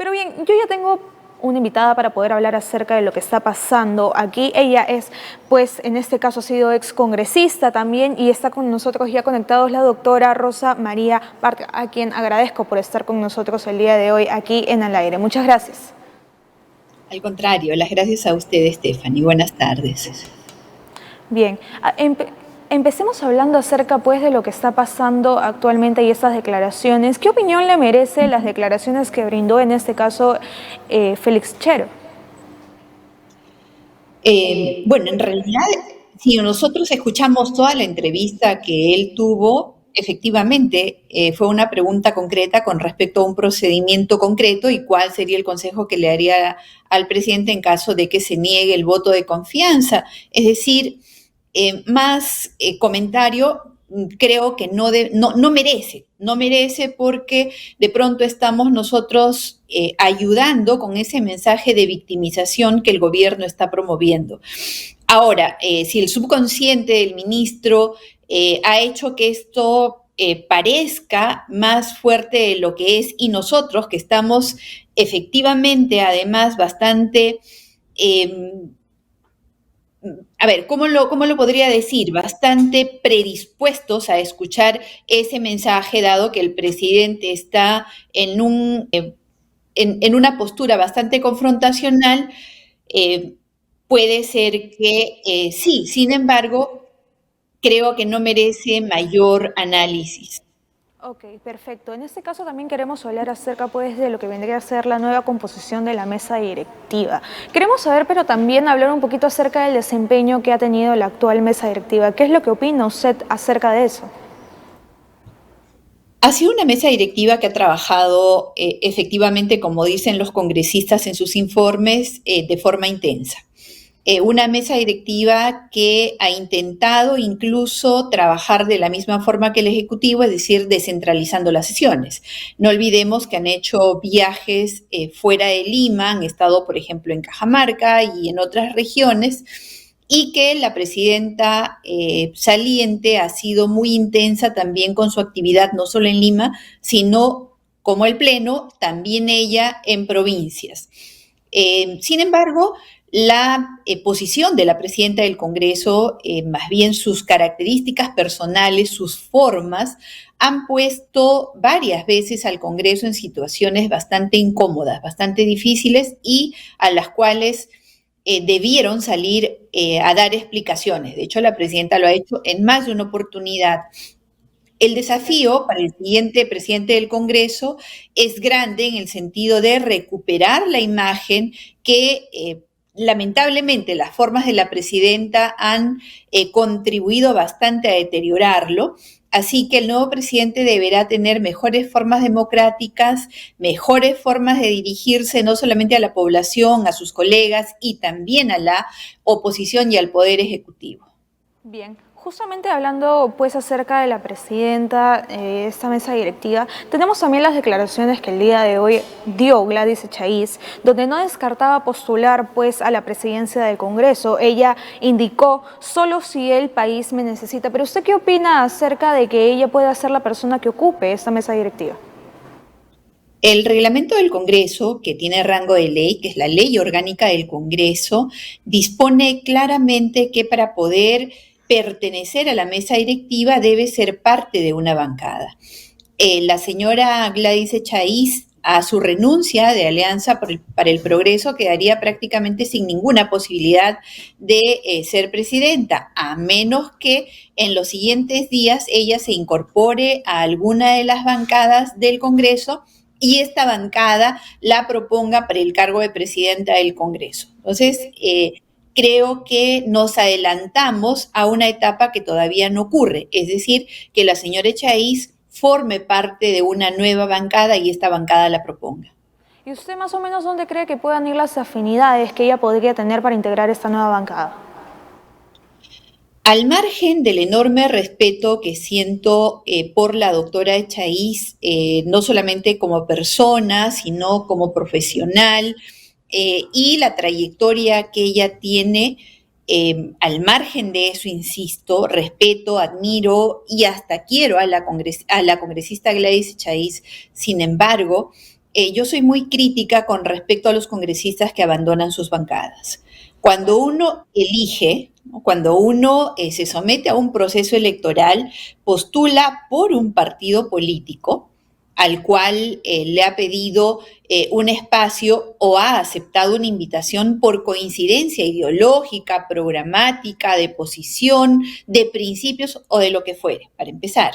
Pero bien, yo ya tengo una invitada para poder hablar acerca de lo que está pasando aquí. Ella es, pues, en este caso ha sido excongresista también y está con nosotros ya conectados la doctora Rosa María Barca, a quien agradezco por estar con nosotros el día de hoy aquí en Al Aire. Muchas gracias. Al contrario, las gracias a usted, Stephanie. Buenas tardes. Bien, empecemos hablando acerca pues de lo que está pasando actualmente y estas declaraciones. ¿Qué opinión le merece las declaraciones que brindó en este caso Félix Chero? Bueno, en realidad, si nosotros escuchamos toda la entrevista que él tuvo, efectivamente fue una pregunta concreta con respecto a un procedimiento concreto y cuál sería el consejo que le haría al presidente en caso de que se niegue el voto de confianza. Es decir, más comentario creo que no merece porque de pronto estamos nosotros ayudando con ese mensaje de victimización que el gobierno está promoviendo. Ahora, si el subconsciente del ministro ha hecho que esto parezca más fuerte de lo que es y nosotros que estamos efectivamente además bastante a ver, ¿cómo lo podría decir? Bastante predispuestos a escuchar ese mensaje, dado que el presidente está en una postura bastante confrontacional, eh, puede ser que sí, sin embargo, creo que no merece mayor análisis. Ok, perfecto. En este caso también queremos hablar acerca pues de lo que vendría a ser la nueva composición de la mesa directiva. Queremos saber, pero también hablar un poquito acerca del desempeño que ha tenido la actual mesa directiva. ¿Qué es lo que opina usted acerca de eso? Ha sido una mesa directiva que ha trabajado efectivamente, como dicen los congresistas en sus informes, de forma intensa. Una mesa directiva que ha intentado incluso trabajar de la misma forma que el Ejecutivo, es decir, descentralizando las sesiones. No olvidemos que han hecho viajes fuera de Lima, han estado, por ejemplo, en Cajamarca y en otras regiones, y que la presidenta saliente ha sido muy intensa también con su actividad, no solo en Lima, sino como el Pleno, también ella en provincias. Sin embargo, la posición de la presidenta del Congreso, más bien sus características personales, sus formas, han puesto varias veces al Congreso en situaciones bastante incómodas, bastante difíciles y a las cuales debieron salir a dar explicaciones. De hecho, la presidenta lo ha hecho en más de una oportunidad. El desafío para el siguiente presidente del Congreso es grande en el sentido de recuperar la imagen que lamentablemente las formas de la presidenta han contribuido bastante a deteriorarlo. Así que el nuevo presidente deberá tener mejores formas democráticas, mejores formas de dirigirse no solamente a la población, a sus colegas y también a la oposición y al poder ejecutivo. Bien, justamente hablando pues acerca de la presidenta, esta mesa directiva, tenemos también las declaraciones que el día de hoy dio Gladys Echaíz, donde no descartaba postular pues a la presidencia del Congreso. Ella indicó solo si el país me necesita. Pero ¿usted qué opina acerca de que ella pueda ser la persona que ocupe esta mesa directiva? El reglamento del Congreso, que tiene rango de ley, que es la ley orgánica del Congreso, dispone claramente que para poder pertenecer a la mesa directiva debe ser parte de una bancada. La señora Gladys Echaíz, a su renuncia de Alianza para el Progreso, quedaría prácticamente sin ninguna posibilidad de ser presidenta, a menos que en los siguientes días ella se incorpore a alguna de las bancadas del Congreso y esta bancada la proponga para el cargo de presidenta del Congreso. Entonces, creo que nos adelantamos a una etapa que todavía no ocurre, es decir, que la señora Echaíz forme parte de una nueva bancada y esta bancada la proponga. ¿Y usted más o menos dónde cree que puedan ir las afinidades que ella podría tener para integrar esta nueva bancada? Al margen del enorme respeto que siento por la doctora Echaíz, no solamente como persona, sino como profesional, y la trayectoria que ella tiene, al margen de eso, insisto, respeto, admiro y hasta quiero a la congresista Gladys Echaíz. Sin embargo, yo soy muy crítica con respecto a los congresistas que abandonan sus bancadas. Cuando uno elige, ¿no? Cuando uno se somete a un proceso electoral, postula por un partido político al cual le ha pedido un espacio o ha aceptado una invitación por coincidencia ideológica, programática, de posición, de principios o de lo que fuere, para empezar.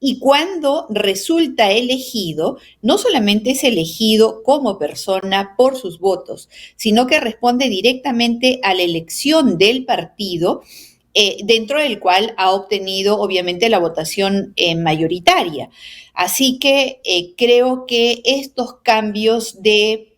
Y cuando resulta elegido, no solamente es elegido como persona por sus votos, sino que responde directamente a la elección del partido, dentro del cual ha obtenido obviamente la votación mayoritaria. Así que creo que estos cambios de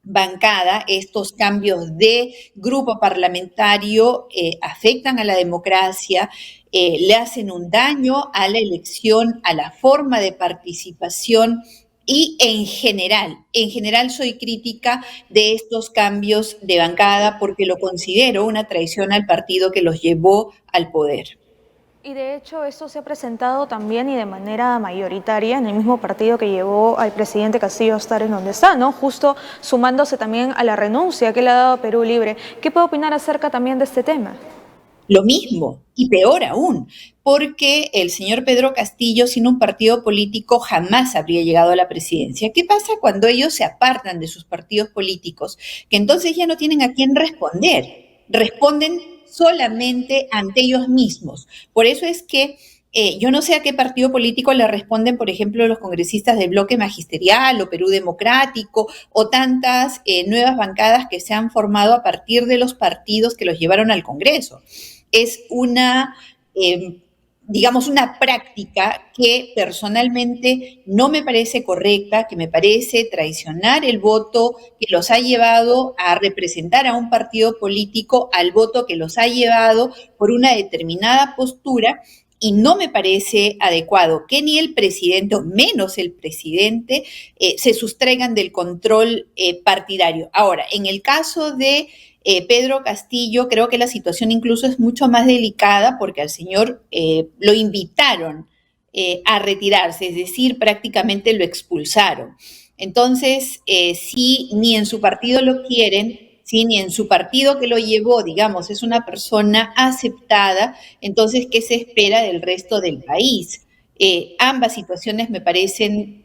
bancada, estos cambios de grupo parlamentario afectan a la democracia, le hacen un daño a la elección, a la forma de participación y en general soy crítica de estos cambios de bancada porque lo considero una traición al partido que los llevó al poder. Y de hecho esto se ha presentado también y de manera mayoritaria en el mismo partido que llevó al presidente Castillo a estar en donde está, ¿no? Justo sumándose también a la renuncia que le ha dado a Perú Libre. ¿Qué puede opinar acerca también de este tema? Lo mismo, y peor aún, porque el señor Pedro Castillo, sin un partido político, jamás habría llegado a la presidencia. ¿Qué pasa cuando ellos se apartan de sus partidos políticos? Que entonces ya no tienen a quién responder, responden solamente ante ellos mismos. Por eso es que yo no sé a qué partido político le responden, por ejemplo, los congresistas del Bloque Magisterial o Perú Democrático o tantas nuevas bancadas que se han formado a partir de los partidos que los llevaron al Congreso. Es una, digamos, una práctica que personalmente no me parece correcta, que me parece traicionar el voto que los ha llevado a representar a un partido político, al voto que los ha llevado por una determinada postura. Y no me parece adecuado que ni el presidente, o menos el presidente, se sustraigan del control partidario. Ahora, en el caso de Pedro Castillo, creo que la situación incluso es mucho más delicada porque al señor lo invitaron a retirarse, es decir, prácticamente lo expulsaron. Entonces, si ni en su partido lo quieren, si ni en su partido que lo llevó, digamos, es una persona aceptada, entonces, ¿qué se espera del resto del país? Ambas situaciones me parecen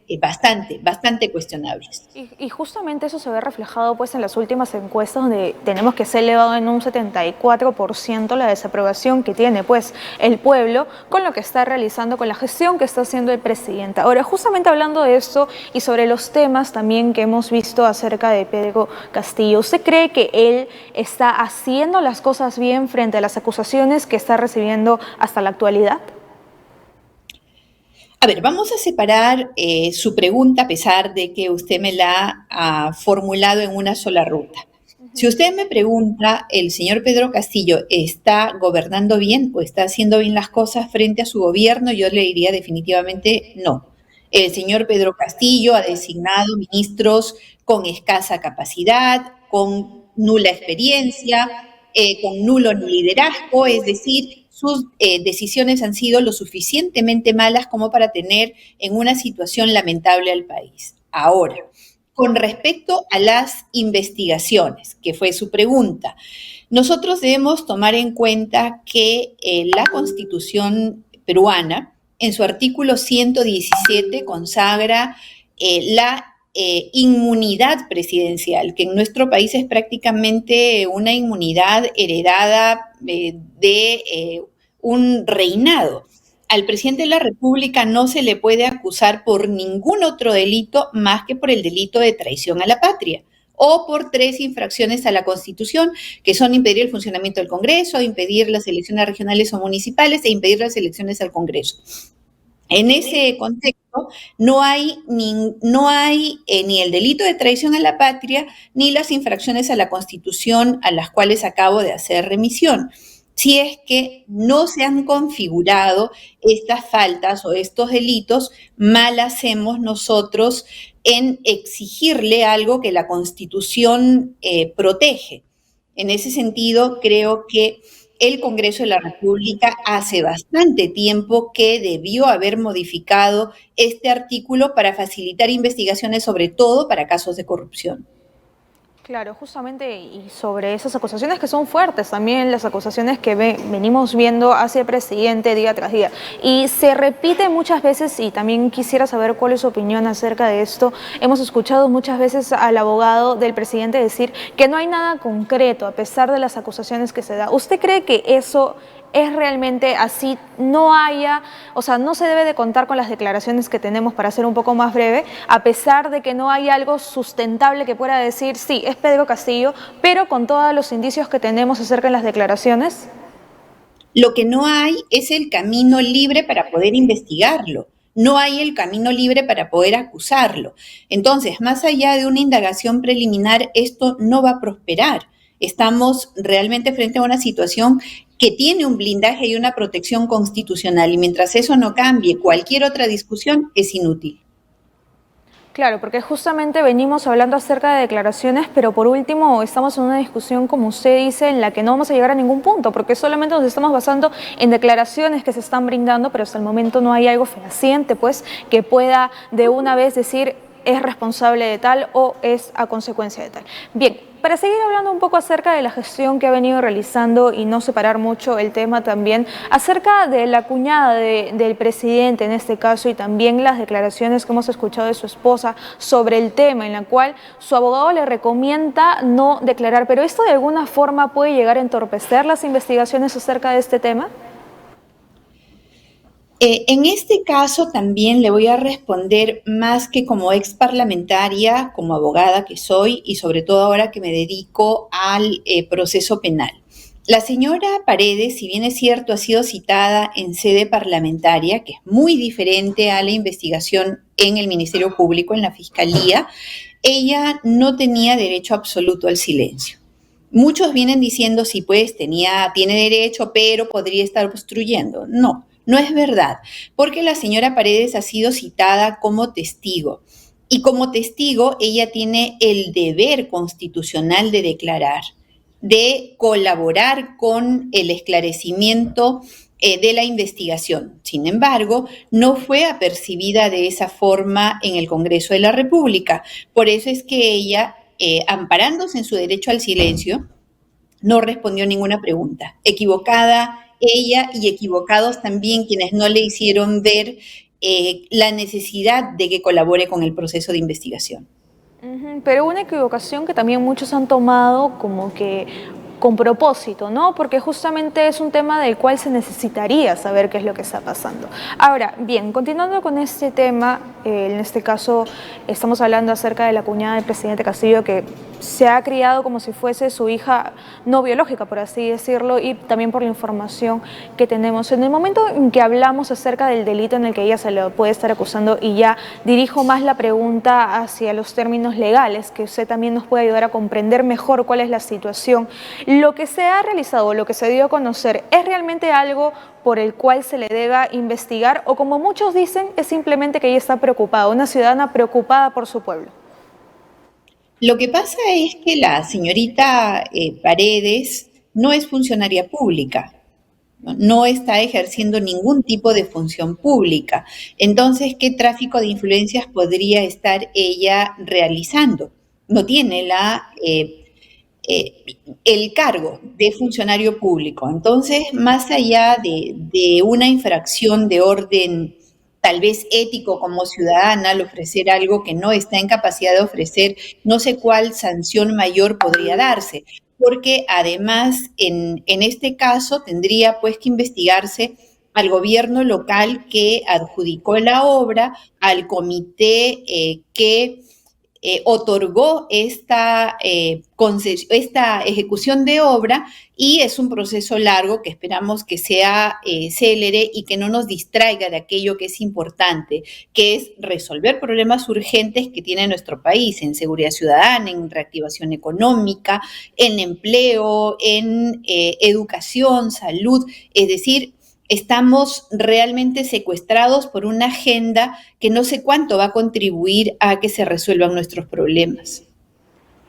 bastante cuestionables. Y justamente eso se ve reflejado pues en las últimas encuestas donde tenemos que ser elevado en un 74% la desaprobación que tiene pues el pueblo con lo que está realizando, con la gestión que está haciendo el presidente. Ahora, justamente hablando de esto y sobre los temas también que hemos visto acerca de Pedro Castillo, ¿usted cree que él está haciendo las cosas bien frente a las acusaciones que está recibiendo hasta la actualidad? A ver, vamos a separar su pregunta a pesar de que usted me la ha formulado en una sola ruta. Si usted me pregunta, ¿el señor Pedro Castillo está gobernando bien o está haciendo bien las cosas frente a su gobierno? Yo le diría definitivamente no. El señor Pedro Castillo ha designado ministros con escasa capacidad, con nula experiencia, con nulo liderazgo, es decir, sus decisiones han sido lo suficientemente malas como para tener en una situación lamentable al país. Ahora, con respecto a las investigaciones, que fue su pregunta, nosotros debemos tomar en cuenta que la Constitución peruana, en su artículo 117, consagra la inmunidad presidencial, que en nuestro país es prácticamente una inmunidad heredada un reinado. Al presidente de la República no se le puede acusar por ningún otro delito más que por el delito de traición a la patria o por 3 infracciones a la Constitución, que son impedir el funcionamiento del Congreso, impedir las elecciones regionales o municipales e impedir las elecciones al Congreso. En ese contexto, no hay ni el delito de traición a la patria ni las infracciones a la Constitución a las cuales acabo de hacer remisión. Si es que no se han configurado estas faltas o estos delitos, mal hacemos nosotros en exigirle algo que la Constitución protege. En ese sentido, creo que el Congreso de la República hace bastante tiempo que debió haber modificado este artículo para facilitar investigaciones, sobre todo para casos de corrupción. Claro, justamente y sobre esas acusaciones que son fuertes, también las acusaciones que venimos viendo hacia el presidente día tras día. Y se repite muchas veces, y también quisiera saber cuál es su opinión acerca de esto. Hemos escuchado muchas veces al abogado del presidente decir que no hay nada concreto a pesar de las acusaciones que se da. ¿Usted cree que eso es realmente así? No haya, o sea, no se debe de contar con las declaraciones que tenemos, para ser un poco más breve, a pesar de que no hay algo sustentable que pueda decir, sí, es Pedro Castillo, pero con todos los indicios que tenemos acerca de las declaraciones. Lo que no hay es el camino libre para poder investigarlo. No hay el camino libre para poder acusarlo. Entonces, más allá de una indagación preliminar, esto no va a prosperar. Estamos realmente frente a una situación que tiene un blindaje y una protección constitucional, y mientras eso no cambie, cualquier otra discusión es inútil. Claro, porque justamente venimos hablando acerca de declaraciones, pero por último estamos en una discusión, como usted dice, en la que no vamos a llegar a ningún punto, porque solamente nos estamos basando en declaraciones que se están brindando, pero hasta el momento no hay algo fehaciente, pues, que pueda de una vez decir es responsable de tal o es a consecuencia de tal. Bien, para seguir hablando un poco acerca de la gestión que ha venido realizando y no separar mucho el tema también, acerca de la cuñada del presidente en este caso, y también las declaraciones que hemos escuchado de su esposa sobre el tema, en la cual su abogado le recomienda no declarar, pero ¿esto de alguna forma puede llegar a entorpecer las investigaciones acerca de este tema? En este caso también le voy a responder más que como ex parlamentaria, como abogada que soy, y sobre todo ahora que me dedico al proceso penal. La señora Paredes, si bien es cierto, ha sido citada en sede parlamentaria, que es muy diferente a la investigación en el Ministerio Público, en la Fiscalía, ella no tenía derecho absoluto al silencio. Muchos vienen diciendo, sí, pues tiene derecho, pero podría estar obstruyendo. No, no es verdad, porque la señora Paredes ha sido citada como testigo. Y como testigo, ella tiene el deber constitucional de declarar, de colaborar con el esclarecimiento de la investigación. Sin embargo, no fue apercibida de esa forma en el Congreso de la República. Por eso es que ella, amparándose en su derecho al silencio, no respondió ninguna pregunta. Equivocada ella y equivocados también quienes no le hicieron ver la necesidad de que colabore con el proceso de investigación. Pero una equivocación que también muchos han tomado como que con propósito, ¿no? Porque justamente es un tema del cual se necesitaría saber qué es lo que está pasando. Ahora, bien, continuando con este tema, en este caso estamos hablando acerca de la cuñada del presidente Castillo, que se ha criado como si fuese su hija no biológica, por así decirlo, y también por la información que tenemos. En el momento en que hablamos acerca del delito en el que ella se le puede estar acusando, y ya dirijo más la pregunta hacia los términos legales, que usted también nos puede ayudar a comprender mejor cuál es la situación. Lo que se ha realizado, lo que se dio a conocer, ¿es realmente algo por el cual se le deba investigar, o como muchos dicen, es simplemente que ella está preocupada, una ciudadana preocupada por su pueblo? Lo que pasa es que la señorita Paredes no es funcionaria pública, no está ejerciendo ningún tipo de función pública. Entonces, ¿qué tráfico de influencias podría estar ella realizando? No tiene el cargo de funcionario público. Entonces, más allá de una infracción de orden tal vez ético como ciudadana, al ofrecer algo que no está en capacidad de ofrecer, no sé cuál sanción mayor podría darse, porque además en este caso tendría pues que investigarse al gobierno local que adjudicó la obra, al comité que otorgó esta ejecución de obra, y es un proceso largo que esperamos que sea célere y que no nos distraiga de aquello que es importante, que es resolver problemas urgentes que tiene nuestro país en seguridad ciudadana, en reactivación económica, en empleo, en educación, salud, es decir, estamos realmente secuestrados por una agenda que no sé cuánto va a contribuir a que se resuelvan nuestros problemas.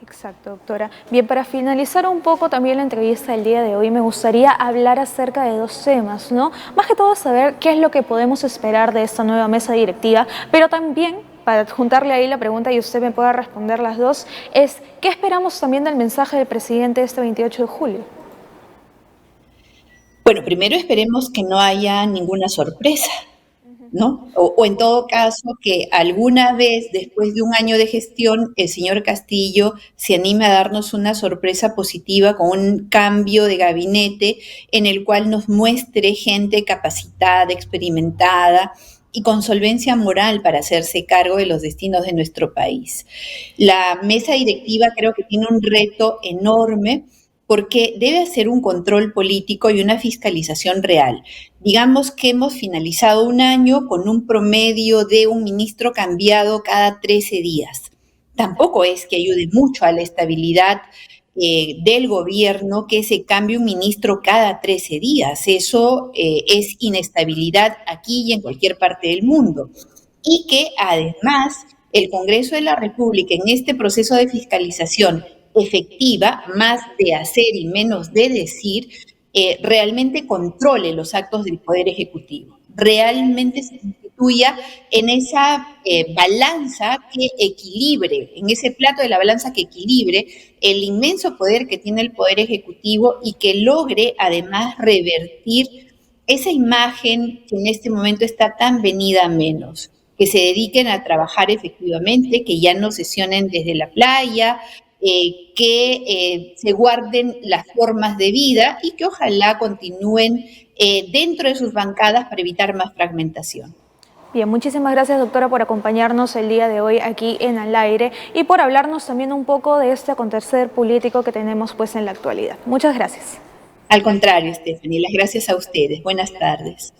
Exacto, doctora. Bien, para finalizar un poco también la entrevista del día de hoy, me gustaría hablar acerca de dos temas, ¿no? Más que todo saber qué es lo que podemos esperar de esta nueva mesa directiva, pero también, para juntarle ahí la pregunta y usted me pueda responder las dos, es ¿qué esperamos también del mensaje del presidente este 28 de julio? Bueno, primero esperemos que no haya ninguna sorpresa, ¿no? O en todo caso, que alguna vez, después de un año de gestión, el señor Castillo se anime a darnos una sorpresa positiva con un cambio de gabinete en el cual nos muestre gente capacitada, experimentada y con solvencia moral para hacerse cargo de los destinos de nuestro país. La mesa directiva creo que tiene un reto enorme porque debe hacer un control político y una fiscalización real. Digamos que hemos finalizado un año con un promedio de un ministro cambiado cada 13 días. Tampoco es que ayude mucho a la estabilidad del gobierno que se cambie un ministro cada 13 días. Eso es inestabilidad aquí y en cualquier parte del mundo. Y que además el Congreso de la República en este proceso de fiscalización efectiva, más de hacer y menos de decir, realmente controle los actos del Poder Ejecutivo, realmente se instituya en esa balanza que equilibre, en ese plato de la balanza que equilibre el inmenso poder que tiene el Poder Ejecutivo y que logre además revertir esa imagen que en este momento está tan venida a menos, que se dediquen a trabajar efectivamente, que ya no sesionen desde la playa, que se guarden las formas de vida y que ojalá continúen dentro de sus bancadas para evitar más fragmentación. Bien, muchísimas gracias, doctora, por acompañarnos el día de hoy aquí en Al Aire y por hablarnos también un poco de este acontecer político que tenemos pues en la actualidad. Muchas gracias. Al contrario, Stephanie, las gracias a ustedes. Buenas tardes.